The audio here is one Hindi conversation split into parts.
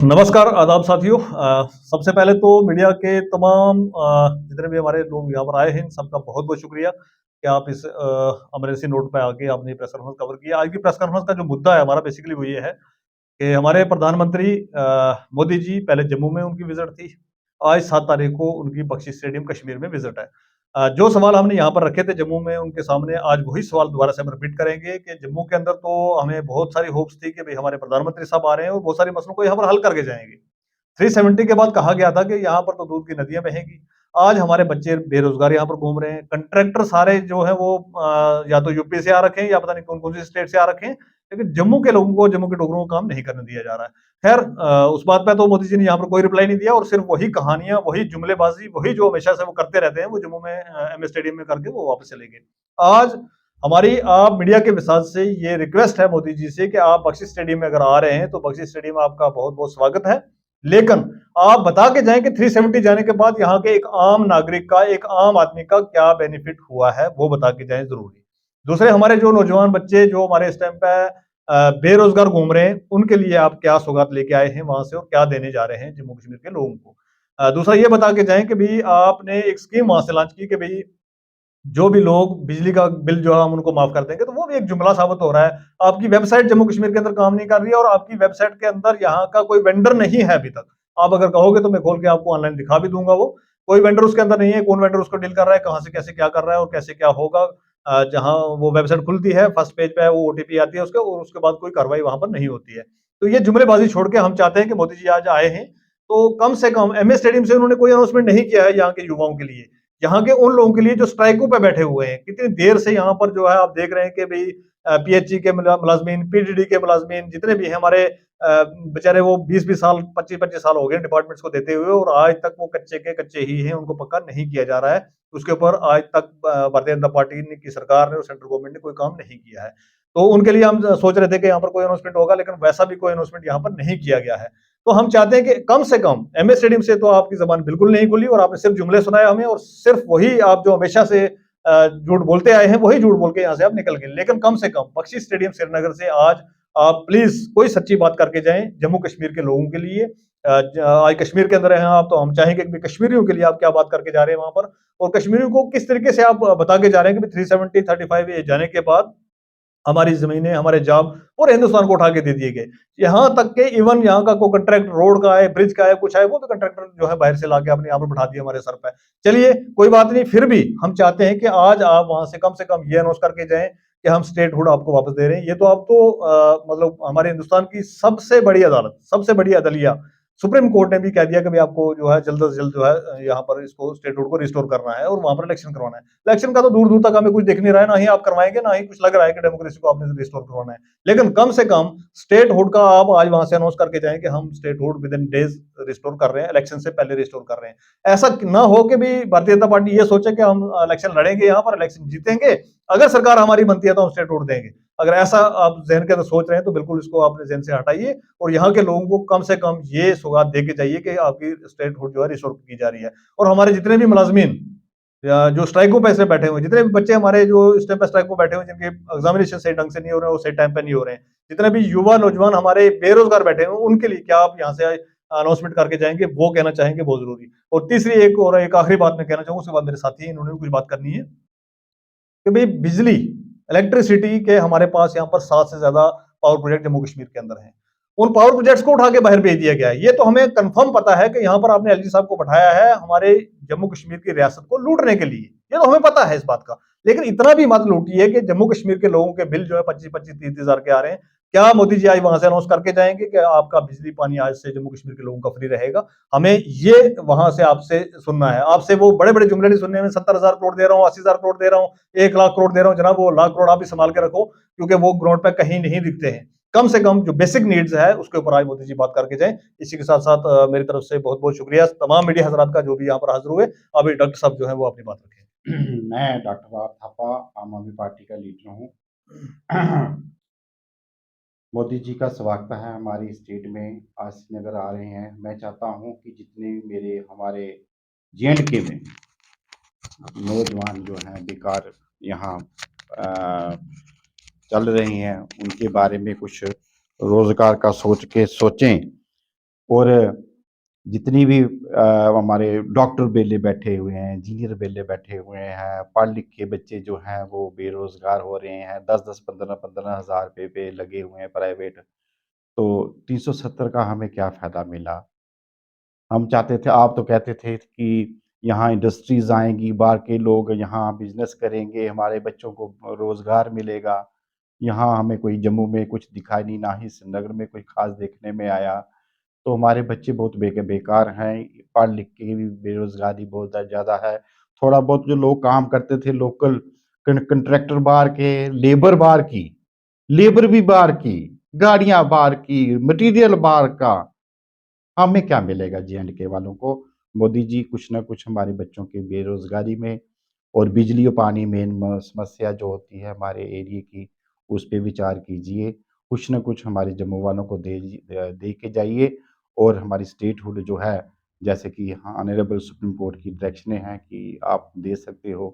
नमस्कार, आदाब साथियों। सबसे पहले तो मीडिया के तमाम जितने भी हमारे लोग यहाँ पर आए हैं, इन सबका बहुत-बहुत शुक्रिया कि आप इस इमरजेंसी नोट पे आके आपने प्रेस कॉन्फ्रेंस कवर किया। आज की प्रेस कॉन्फ्रेंस का जो मुद्दा है हमारा बेसिकली वो ये है कि हमारे प्रधानमंत्री मोदी जी पहले जम्मू में उनकी विज़िट थी। आज 7 तारीख को उनकी बख्शी स्टेडियम कश्मीर में विज़िट है। जो सवाल हमने यहाँ पर रखे थे जम्मू में उनके सामने, आज वही सवाल दोबारा से हम रिपीट करेंगे कि जम्मू के अंदर तो हमें बहुत सारी होप्स थी कि भई हमारे प्रधानमंत्री साहब आ रहे हैं और बहुत सारे मसलों को यहाँ पर हल करके जाएँगे। 370 के बाद कहा गया था कि यहाँ पर तो दूध की नदियाँ बहेंगी। आज हमारे बच्चे बेरोज़गार यहाँ पर घूम रहे हैं। कॉन्ट्रैक्टर सारे जो हैं वो या तो यूपी से आ रखे हैं या पता नहीं कौन-कौन सी स्टेट से आ रखे हैं। लेकिन जम्मू के लोगों को, जम्मू के डोगरों को काम नहीं करने दिया जा रहा है। खैर उस बात पे तो मोदी जी ने यहाँ पर कोई रिप्लाई नहीं दिया और सिर्फ़ वही कहानियाँ, वही जुमलेबाज़ी, वही जो हमेशा से वो करते रहते हैं, वो जम्मू में एमए स्टेडियम में करके वो वापस चले गए। आज हमारी आप मीडिया के विसात से ये रिक्वेस्ट है मोदी जी से कि आप बख्शी स्टेडियम में अगर आ रहे हैं, तो बख्शी स्टेडियम में आपका बहुत-बहुत स्वागत है। लेकिन आप बता के जाएँ कि 370 जाने के बाद यहाँ के एक आम नागरिक का, एक आम आदमी का क्या बेनिफिट हुआ है, वो बता के जाएँ ज़रूरी। दूसरे हमारे जो नौजवान बच्चे जो हमारे इस टाइम पे बेरोज़गार घूम रहे हैं, उनके लिए आप क्या सौगात लेके आए हैं वहाँ से और क्या देने जा रहे हैं जम्मू कश्मीर के लोगों को? दूसरा ये बता के जाएँ कि भई आपने एक स्कीम वहाँ से लॉन्च की कि भई जो भी लोग बिजली का बिल जो है हम उनको माफ़ कर देंगे, तो वो भी एक जुमला साबित हो रहा है। आपकी वेबसाइट जम्मू कश्मीर के अंदर काम नहीं कर रही है और आपकी वेबसाइट के अंदर यहाँ का कोई वेंडर नहीं है अभी तक। आप अगर कहोगे तो मैं खोल के आपको ऑनलाइन दिखा भी दूँगा वो। कोई वेंडर उसके अंदर नहीं है, कौन वेंडर उसको डील कर रहा है, कहाँ से कैसे क्या कर रहा है और कैसे क्या होगा। जहाँ वो वेबसाइट खुलती है, फर्स्ट पेज पे वो ओटीपी आती है उसके और उसके बाद कोई कार्रवाई वहाँ पर नहीं होती है। तो ये जुमलेबाज़ी छोड़ के हम चाहते हैं कि मोदी जी आज आए हैं, तो कम से कम एमए स्टेडियम से उन्होंने कोई अनाउंसमेंट नहीं किया है यहाँ के युवाओं के लिए। यहाँ के उन लोगों के लिए जो स्ट्राइकों पे बैठे हुए हैं, कितनी देर से यहाँ पर जो है आप देख रहे हैं कि भई पीएचई के मुलाज़मीन, पीडीडी के मुलाज़मीन जितने भी हैं हमारे बेचारे वो 20-20 साल, 25-25 साल हो गए डिपार्टमेंट्स को देते हुए और आज तक वो कच्चे के कच्चे ही हैं, उनको पक्का नहीं किया जा रहा है। उसके ऊपर आज तक भारतीय जनता पार्टी ने की सरकार ने और सेंट्रल गवर्नमेंट ने कोई काम नहीं किया है। तो उनके लिए हम सोच रहे थे कि यहाँ पर कोई अनाउंसमेंट होगा, लेकिन वैसा भी कोई अनाउंसमेंट यहाँ पर नहीं किया गया है। तो हम चाहते हैं कि कम से कम एमए स्टेडियम से तो आपकी ज़बान बिल्कुल नहीं खुली और आपने सिर्फ़ जुमले सुनाए हमें और सिर्फ़ वही आप जो हमेशा से झूठ बोलते आए हैं, वही झूठ बोल के यहाँ से आप निकल गए। लेकिन कम से कम बख्शी स्टेडियम श्रीनगर से आज आप प्लीज़ कोई सच्ची बात करके जाएँ जम्मू कश्मीर के लोगों के लिए। आज कश्मीर के अंदर हैं आप, तो हम चाहेंगे कि कश्मीरियों के लिए आप क्या बात करके जा रहे हैं वहाँ पर और कश्मीरियों को किस तरीके से आप बता के जा रहे हैं कि 370, 35 ए जाने के बाद हमारी ज़मीनें, हमारे जॉब पूरे हिंदुस्तान को उठा के दे दिए गए। यहाँ तक के इवन यहाँ का कोई कॉन्ट्रैक्ट रोड का है, ब्रिज का है, कुछ है, वो भी कॉन्ट्रैक्टर जो है बाहर से लाके आपने यहाँ पर बिठा दिया हमारे सर पे। चलिए, कोई बात नहीं, फिर भी हम चाहते हैं कि आज आप वहाँ से कम ये अनाउंस करके जाएँ कि हम स्टेटहुड आपको वापस दे रहे हैं। ये तो अब तो मतलब हमारे हिंदुस्तान की सबसे बड़ी अदालत, सबसे बड़ी अदलिया, सुप्रीम कोर्ट ने भी कह दिया कि भई आपको जो है जल्द से जल्द जो है यहाँ पर इसको स्टेटहुड को रिस्टोर करना है और वहाँ पर इलेक्शन करवाना है। इलेक्शन का तो दूर-दूर तक हमें कुछ दिख नहीं रहा है, ना ही आप करवाएँगे, ना ही कुछ लग रहा है कि डेमोक्रेसी को आपने रिस्टोर करवाना है। लेकिन कम से कम स्टेटहुड का आप आज वहाँ से अनाउंस करके जाएँ कि हम स्टेटहुड विदिन डेज़ रिस्टोर कर रहे हैं, इलेक्शन से पहले रिस्टोर कर रहे हैं। ऐसा ना हो कि भी भारतीय जनता पार्टी ये सोचे कि हम इलेक्शन लड़ेंगे यहाँ पर, इलेक्शन जीतेंगे, अगर सरकार हमारी बनती है तो हम स्टेटहुड देंगे। अगर ऐसा आप ज़हन के अंदर सोच रहे हैं तो बिल्कुल इसको अपने ज़हन से हटाइए और यहाँ के लोगों को कम से कम ये सौगात दे के जाइए कि आपकी स्टेटहुड जो है रिस्टोर की जा रही है। और हमारे जितने भी मुलाज़मीन या जो स्ट्राइकों पे ऐसे बैठे हुए हैं, जितने भी बच्चे हमारे जो इस टाइम पे स्ट्राइक पे बैठे हुए हैं, जिनके एग्ज़ामिनेशन सही ढंग से नहीं हो रहे हैं, वो सही टाइम पे नहीं हो रहे हैं। जितने भी युवा नौजवान हमारे बेरोज़गार बैठे हुए हैं, उनके लिए क्या आप यहाँ से अनाउंसमेंट करके जाएँगे, वो कहना चाहेंगे बहुत ज़रूरी। और तीसरी एक आखिरी बात मैं कहना चाहूँगा, उसके बाद मेरे साथी हैं, इन्होंने भी कुछ बात करनी है। कि भई बिजली, इलेक्ट्रिसिटी के हमारे पास यहाँ पर 7 से ज़्यादा पावर प्रोजेक्ट जम्मू कश्मीर के अंदर हैं। उन पावर प्रोजेक्ट्स को उठा के बाहर भेज दिया गया है। ये तो हमें कन्फर्म पता है कि यहाँ पर आपने एलजी साहब को बैठाया है हमारे जम्मू कश्मीर की रियासत को लूटने के लिए। ये तो हमें पता है इस बात का। लेकिन इतना भी मत लूटिए कि जम्मू कश्मीर के लोगों के बिल जो है 25-25, 30-30 हज़ार के आ रहे हैं। क्या मोदी जी आज वहाँ से अनाउंस करके जाएँगे कि आपका बिजली पानी आज से जम्मू कश्मीर के लोगों का फ्री रहेगा? हमें ये वहाँ से आपसे सुनना है। आपसे वो बड़े-बड़े जुमले नहीं सुनने, मैं 70,000 करोड़ दे रहा हूँ, 80,000 करोड़ दे रहा हूँ, 1 लाख करोड़ दे रहा हूँ। जनाब वो लाख करोड़ आप भी सँभाल के रखो, क्योंकि वो ग्राउंड पे कहीं नहीं दिखते हैं। कम से कम जो बेसिक नीड्स है, उसके ऊपर आज मोदी जी बात करके जाएँ। इसी के साथ-साथ मेरी तरफ से बहुत-बहुत शुक्रिया तमाम मीडिया हज़रात का जो भी यहाँ पर हाज़िर हुए। अभी डॉक्टर साहब जो हैं वो अपनी बात रखें। मैं डॉक्टर राव थापा आम आदमी पार्टी का लीडर हूँ। मोदी जी का स्वागत है हमारी स्टेट में, आज श्रीनगर आ रहे हैं। मैं चाहता हूँ कि जितने मेरे हमारे जे.एंड.के में नौजवान जो हैं बेकार यहाँ चल रहे हैं, उनके बारे में कुछ रोज़गार का सोचें। और जितनी भी हमारे डॉक्टर बेले बैठे हुए हैं, इंजीनियर बेले बैठे हुए हैं, पढ़ लिख के बच्चे जो हैं वो बेरोज़गार हो रहे हैं, 10-10, 15-15 हज़ार रुपए पे लगे हुए हैं प्राइवेट। तो 370 का हमें क्या फ़ायदा मिला? हम चाहते थे, आप तो कहते थे कि यहाँ इंडस्ट्रीज़ आएँगी, बाहर के लोग यहाँ बिज़नेस करेंगे, हमारे बच्चों को रोज़गार मिलेगा। यहाँ हमें कोई जम्मू में कुछ दिखा नहीं, ना ही श्रीनगर में कोई ख़ास देखने में आया। तो हमारे बच्चे बहुत बेकार हैं, पढ़ लिख के भी बेरोज़गारी बहुत ज़्यादा है। थोड़ा बहुत जो लोग काम करते थे लोकल कंट्रैक्टर बाहर के, लेबर भी बाहर की, गाड़ियाँ बाहर की, मटीरियल बाहर का। हमें क्या मिलेगा जे-एंड-के वालों को? मोदी जी कुछ न कुछ हमारे बच्चों की बेरोज़गारी में और बिजली और पानी मेन समस्या जो होती है हमारे एरिये की, उस पे विचार कीजिए। कुछ न कुछ हमारे जम्मू वालों को दे के जाइए और हमारी स्टेटहुड जो है, जैसे कि हाँ, ऑनरेबल सुप्रीम कोर्ट की डायरेक्शनें हैं कि आप दे सकते हो,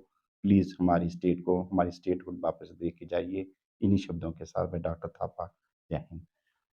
प्लीज़ हमारी स्टेटहुड वापस दे के जाइए। इन्हीं शब्दों के साथ मैं डॉक्टर थापा, जय हिंद।